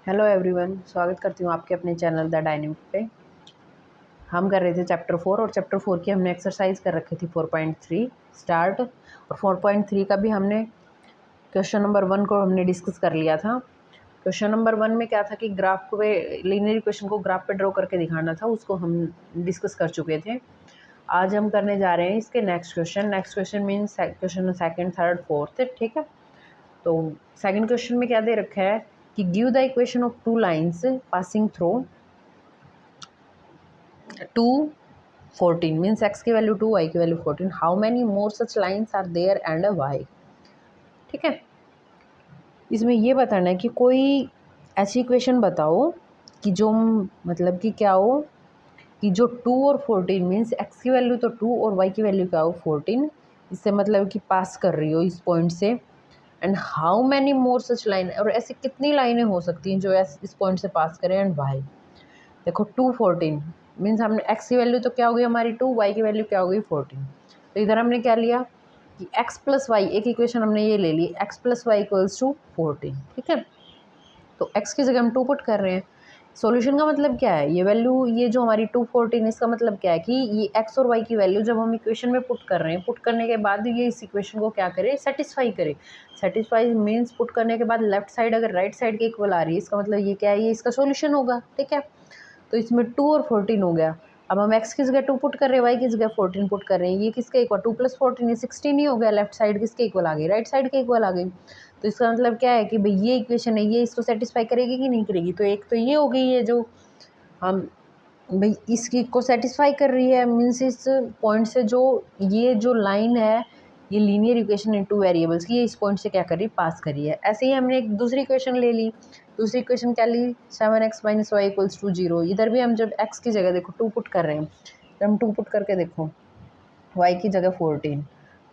Hello everyone, स्वागत करती हूँ आपके अपने चैनल द डायनेमिक पे। हम कर रहे थे चैप्टर 4 और चैप्टर 4 की हमने एक्सरसाइज कर रखी थी 4.3 स्टार्ट, और 4.3 का भी हमने क्वेश्चन नंबर 1 को हमने डिस्कस कर लिया था। क्वेश्चन नंबर 1 में क्या था कि ग्राफ पे लीनियर इक्वेशन को ग्राफ पे ड्रॉ करके दिखाना था, उसको हम डिस्कस कर चुके थे। आज हम करने जा रहे हैं इसके next question means question second, third, fourth. ठीक है, तो सेकंड क्वेश्चन में क्या दे रखा है कि give the equation of two lines passing through 2 14 means x की वैल्यू 2 y की value 14, how many more such lines are there and why. ठीक है, इसमें ये बताना है कि कोई ऐसी इक्वेशन बताओ कि जो मतलब कि क्या हो कि जो 2 और 14 मीन्स x की वैल्यू तो 2 और y की वैल्यू क्या हो 14, इससे मतलब कि पास कर रही हो इस पॉइंट से। And how many more such line, और ऐसी कितनी लाइनें हो सकती हैं जो इस पॉइंट से पास करें। एंड वाई देखो 2 14 मीन्स हमने x की वैल्यू तो क्या हो गई हमारी 2, y की वैल्यू क्या हो गई 14। तो इधर हमने क्या लिया कि x प्लस वाई, एक इक्वेशन हमने ये ले ली x प्लस वाई इक्वल्स टू 14। ठीक है, तो x की जगह हम 2 पुट कर रहे हैं। सॉल्यूशन का मतलब क्या है, ये वैल्यू ये जो हमारी 2 14, इसका मतलब क्या है कि ये x और y की वैल्यू जब हम इक्वेशन में पुट कर रहे हैं, पुट करने के बाद ये इस इक्वेशन को क्या करे, सेटिस्फाई करे। सेटिस्फाई मीन्स पुट करने के बाद लेफ्ट साइड अगर राइट साइड के इक्वल आ रही है, इसका मतलब ये क्या है, ये इसका सॉल्यूशन होगा। ठीक है, तो इसमें 2 और 14 हो गया। अब हम x की जगह 2 पुट कर रहे हैं, y की जगह 14 पुट कर रहे हैं। ये किसके इक्वल, 2 प्लस 14 ये 16 ही हो गया। लेफ्ट साइड किसके इक्वल आ गई, राइट साइड के इक्वल आ गई। तो इसका मतलब क्या है कि भाई ये इक्वेशन है, ये इसको सेटिस्फाई करेगी कि नहीं करेगी। तो एक तो ये हो गई है जो हम भाई इसकी को सेटिस्फाई कर रही है, मीन्स इस पॉइंट से जो ये जो लाइन है ये linear equation in two variables की, ये इस पॉइंट से क्या करी, पास करी है। ऐसे ही हमने एक दूसरी इक्वेशन ले ली। दूसरी इक्वेशन क्या ली, 7x minus y equals to 0। इधर भी हम जब x की जगह देखो 2 पुट कर रहे हैं, जब हम 2 पुट करके देखो y की जगह 14,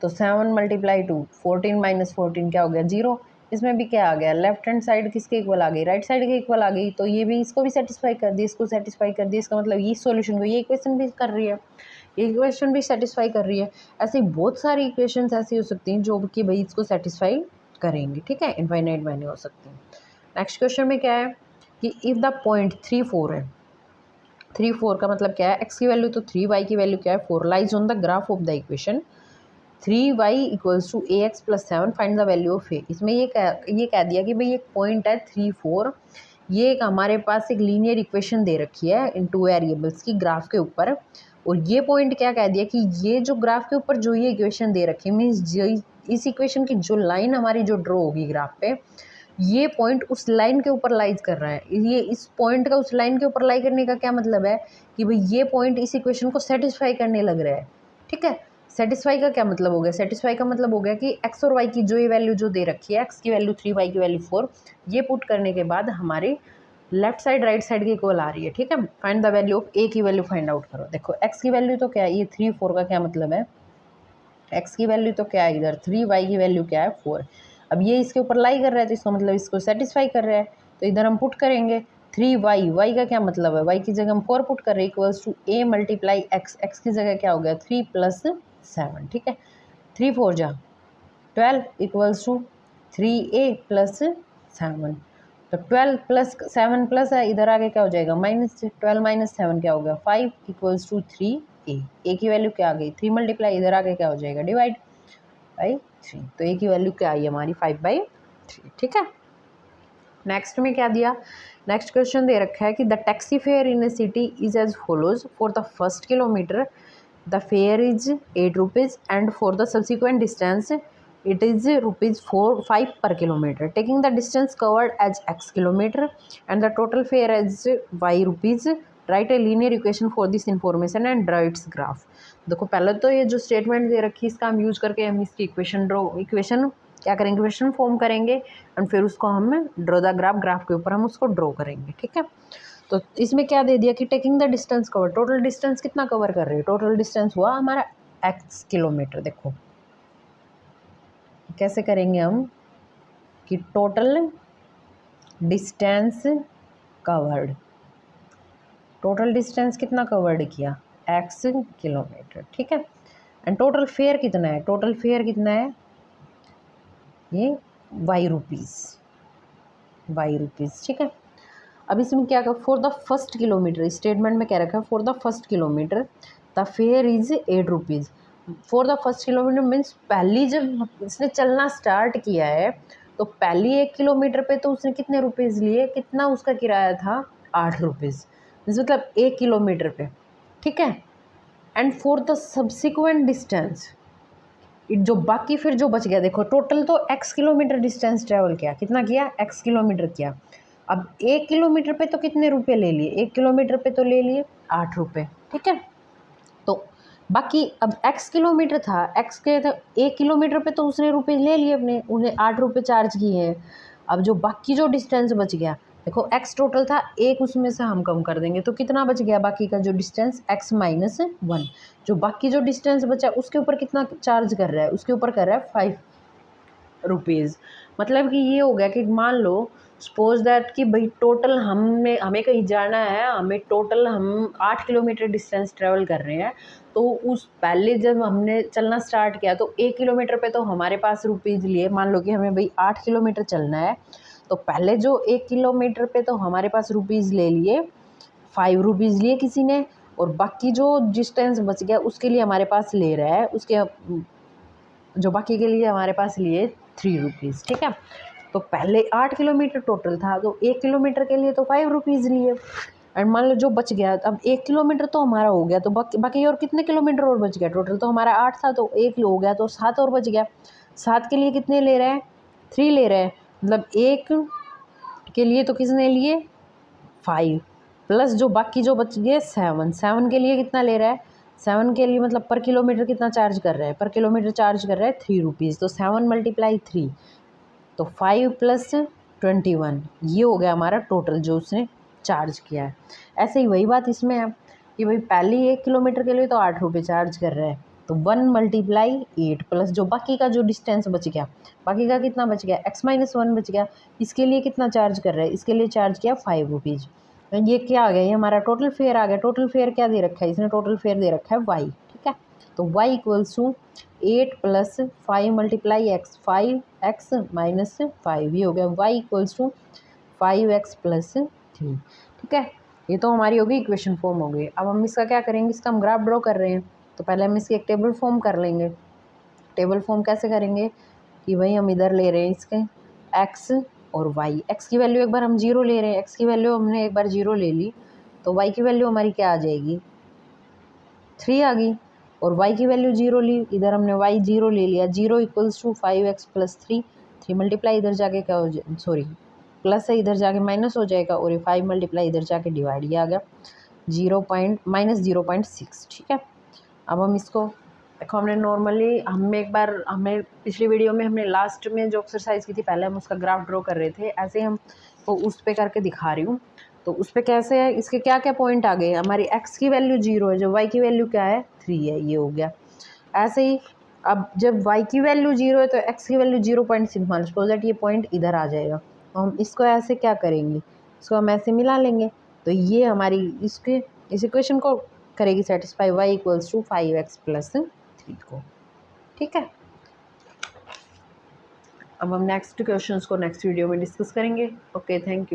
तो 7 मल्टीप्लाई 2 14 माइनस 14 क्या हो गया 0। इसमें भी क्या आ गया, लेफ्ट हैंड साइड किसके इक्वल आ गई, राइट साइड के इक्वल आ गई। तो ये भी इसको भी सेटिस्फाई कर दी, इसको सेटिस्फाई कर दी। इसका मतलब ये सॉल्यूशन को ये इक्वेशन भी कर रही है, ये इक्वेशन भी सेटिस्फाई कर रही है। ऐसी बहुत सारी इक्वेशंस ऐसी हो सकती हैं जो कि भाई इसको सेटिस्फाई करेंगी। ठीक है, इनफाइनाइट मैनी हो सकती हैं। नेक्स्ट क्वेश्चन में क्या है कि इफ द पॉइंट 3 4 है, 3 4 का मतलब क्या है, x की वैल्यू तो 3, y की वैल्यू क्या है 4, lies on the graph of the equation 3y equals to ax plus 7, find the value of a। इसमें ये कह दिया कि भाई एक पॉइंट है 3 4, ये एक हमारे पास एक लीनियर इक्वेशन दे रखी है इन टू वेरिएबल्स की ग्राफ के ऊपर। और ये पॉइंट क्या कह दिया कि ये जो ग्राफ के ऊपर जो ये इक्वेशन दे रखी है, मीन्स जो इस इक्वेशन की जो लाइन हमारी जो ड्रॉ होगी ग्राफ पे, ये पॉइंट उस लाइन के ऊपर लाइज कर रहा है। ये इस पॉइंट का उस लाइन के ऊपर लाई करने का क्या मतलब है कि भाई ये पॉइंट इस इक्वेशन को सेटिस्फाई करने लग रहा है। ठीक है, सेटिस्फाई का क्या मतलब हो गया, सेटिस्फाई का मतलब हो गया कि x और y की जो ये वैल्यू जो दे रखी है, x की वैल्यू 3, y की वैल्यू 4, ये पुट करने के बाद हमारी लेफ्ट साइड राइट साइड की इक्वल आ रही है। ठीक है, find the value of a की वैल्यू फाइंड आउट करो। देखो x की वैल्यू तो क्या है, ये 3 4 का क्या मतलब है, x की वैल्यू तो क्या है इधर 3, y की वैल्यू क्या है 4। अब ये इसके ऊपर लाई कर रहा है तो इसका मतलब इसको सेटिस्फाई कर रहा है। तो इधर हम पुट करेंगे 3y, y का क्या मतलब है, y की जगह हम 4 पुट कर रहे हैं equals to a multiply x, x की जगह क्या हो गया 3 प्लस 7। ठीक है, 3 4 जा 12 इक्वल्स टू 3a प्लस 7। तो 12 प्लस 7 प्लस है, इधर आगे क्या हो जाएगा माइनस, 12 माइनस 7 क्या हो गया 5 इक्वल्स टू 3a। a की वैल्यू क्या आ गई 3 मल्टीप्लाई, इधर आगे क्या हो जाएगा डिवाइड बाई 3। तो a की वैल्यू क्या आई हमारी 5/3। ठीक है, नेक्स्ट में क्या दिया, नेक्स्ट क्वेश्चन दे रखा है कि the taxi fare in a city is as follows, for the first kilometre the fare is 8 rupees and for the subsequent distance it is rupees 5 per kilometer, taking the distance covered as x kilometer and the total fare as y rupees, write a linear equation for this information and draw its graph। देखो पहले तो ये जो statement दे रखी है इसका हम use करके हम इसकी इक्वेशन क्या करेंगे, इक्वेशन फॉर्म करेंगे एंड फिर उसको हम ड्रॉ द ग्राफ के ऊपर हम उसको ड्रॉ करेंगे। ठीक है, तो इसमें क्या दे दिया कि taking the distance cover, total distance कितना कवर कर रही है, टोटल डिस्टेंस हुआ हमारा x किलोमीटर। देखो कैसे करेंगे हम कि total distance covered, total distance कितना कवर्ड किया x किलोमीटर। ठीक है, एंड टोटल फेयर कितना है, टोटल फेयर कितना है ये y रुपीज़। ठीक है, अब इसमें क्या कर, for the first kilometre, statement में क्या रखा है, for the first kilometre the fare is 8 rupees. For the first kilometre means पहली जब इसने चलना स्टार्ट किया है तो पहली 1 किलोमीटर पे तो उसने कितने रुपीज़ लिए, कितना उसका किराया था, 8 रुपीज़, मतलब 1 किलोमीटर पे, ठीक है। And for the subsequent distance, जो बाकी फिर जो बच गया, देखो टोटल तो x किलोमीटर डिस्टेंस ट्रैवल किया, कितना किया, x किलोमीटर किया। अब 1 किलोमीटर पे तो कितने रुपए ले लिए, 1 किलोमीटर पे तो ले लिए 8 रुपये, ठीक है। तो बाकी अब x किलोमीटर था, x के तो 1 किलोमीटर पे तो उसने रुपए ले लिए अपने, उन्हें 8 रुपये चार्ज किए हैं। अब जो बाकी जो डिस्टेंस बच गया, देखो x टोटल था, एक उसमें से हम कम कर देंगे तो कितना बच गया बाकी का जो डिस्टेंस, x माइनस 1। जो बाकी जो डिस्टेंस बचा उसके ऊपर कितना चार्ज कर रहा है, उसके ऊपर कर रहा है 5 रुपीज़। मतलब कि ये हो गया कि मान लो सपोज दैट कि भाई टोटल हमें कहीं जाना है, हमें टोटल हम 8 किलोमीटर डिस्टेंस ट्रेवल कर रहे हैं। तो उस पहले जब हमने चलना स्टार्ट किया तो 1 किलोमीटर पे तो हमारे पास रुपीज़ लिए, मान लो कि हमें भाई 8 किलोमीटर चलना है, तो पहले जो 1 किलोमीटर पे तो हमारे पास रुपीज़ ले लिए, 5 रुपीज़ लिए किसी ने, और बाकी जो डिस्टेंस बच गया उसके लिए हमारे पास ले रहा है, उसके जो बाकी के लिए हमारे पास लिए 3 रुपीज़, ठीक है। तो पहले 8 किलोमीटर टोटल था तो 1 किलोमीटर के लिए तो 5 रुपीज़ लिए। एंड मान लो जो बच गया, अब 1 किलोमीटर तो हमारा हो गया, तो बाकी और कितने किलोमीटर और बच गया, टोटल तो हमारा 8 था तो 1 हो गया तो 7 और बच गया। 7 के लिए कितने ले रहे हैं, 3 ले रहे हैं, मतलब 1 के लिए तो किसने लिए 5, प्लस जो बाकी जो बच गए 7 के लिए कितना ले रहा है, 7 के लिए मतलब पर किलोमीटर कितना चार्ज कर रहा है, पर किलोमीटर चार्ज कर रहा है 3 रुपीज़। तो 7 × 3 तो 5 + 21, ये हो गया हमारा टोटल जो उसने चार्ज किया है। ऐसे ही वही बात इसमें है कि भाई पहले 1 किलोमीटर के लिए तो 8 रुपये चार्ज कर रहा है, तो 1 × 8 प्लस जो बाकी का जो डिस्टेंस बच गया, बाकी का कितना बच गया, x-1 बच गया, इसके लिए कितना चार्ज कर रहा है, इसके लिए चार्ज किया 5 रुपीज़। ये क्या आ गया, ये हमारा टोटल फेयर आ गया। टोटल फेयर क्या दे रखा है, इसने टोटल फेयर दे रखा है y, ठीक है। तो y = 8 + 5 × x, 5x - 5, ये हो गया y = 5x + 3, ठीक है। ये तो हमारी होगी इक्वेशन फॉर्म हो गई। अब हम इसका क्या करेंगे, इसका हम ग्राफ ड्रॉ कर रहे हैं तो पहले हम इसकी एक टेबल फॉर्म कर लेंगे। टेबल फॉर्म कैसे करेंगे कि भाई हम इधर ले रहे हैं इसके x और y, x की वैल्यू एक बार हम 0 ले रहे हैं, x की वैल्यू हमने एक बार 0 ले ली तो y की वैल्यू हमारी क्या आ जाएगी, 3 आ गई, और y की वैल्यू 0 ली, इधर हमने y 0 ले लिया, 0 = 5x + 3, 3 मल्टीप्लाई इधर जाके क्या हो जाए, सॉरी प्लस है इधर जाके माइनस हो जाएगा, और ये 5 मल्टीप्लाई इधर जाके डिवाइड, ये आ गया -0.6, ठीक है। अब हम इसको देखो, हमने नॉर्मली हमें पिछली वीडियो में हमने लास्ट में जो एक्सरसाइज की थी पहले हम उसका ग्राफ ड्रॉ कर रहे थे, ऐसे हम वो उस पे करके दिखा रही हूँ। तो उस पे कैसे है, इसके क्या क्या पॉइंट आ गए, हमारी x की वैल्यू 0 है, जो y की वैल्यू क्या है 3 है, ये हो गया। ऐसे ही अब जब y की वैल्यू 0 है तो x की वैल्यू 0.6 मान सपोज दैट ये पॉइंट इधर आ जाएगा, तो हम इसको ऐसे क्या करेंगे, इसको हम ऐसे मिला लेंगे, तो ये हमारी इस इक्वेशन को करेगी सेटिस्फाई, y = 5x + 3 को, ठीक है। अब हम नेक्स्ट क्वेश्चंस को नेक्स्ट वीडियो में डिस्कस करेंगे। Okay, thank you.